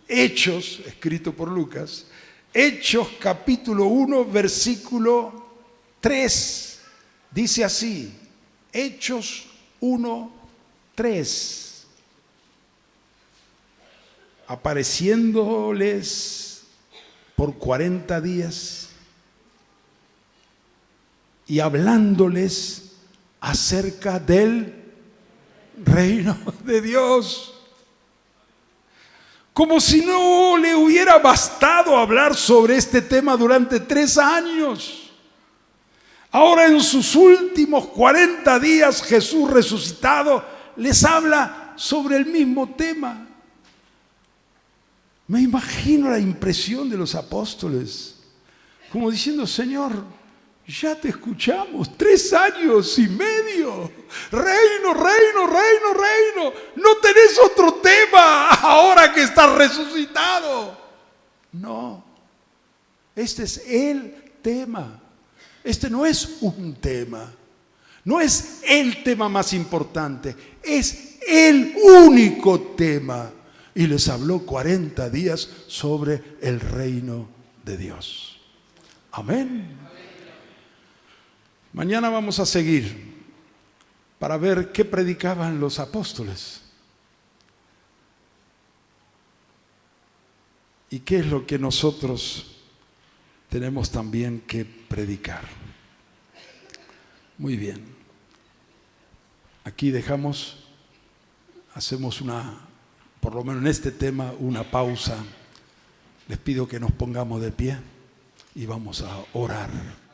Hechos, escrito por Lucas, Hechos capítulo 1, versículo 3, dice así, Hechos 1, 3, apareciéndoles por 40 días y hablándoles acerca del reino de Dios. Como si no le hubiera bastado hablar sobre este tema durante 3 años. Ahora en sus últimos 40 días Jesús resucitado les habla sobre el mismo tema. Me imagino la impresión de los apóstoles, como diciendo, Señor, ya te escuchamos 3 años y medio. Reino, reino, reino, reino. No tenés otro tema ahora que estás resucitado. No, este es el tema. Este no es un tema. No es el tema más importante. Es el único tema. Y les habló 40 días sobre el reino de Dios. Amén. Mañana vamos a seguir para ver qué predicaban los apóstoles y qué es lo que nosotros tenemos también que predicar. Muy bien. Aquí hacemos por lo menos en este tema, una pausa. Les pido que nos pongamos de pie y vamos a orar.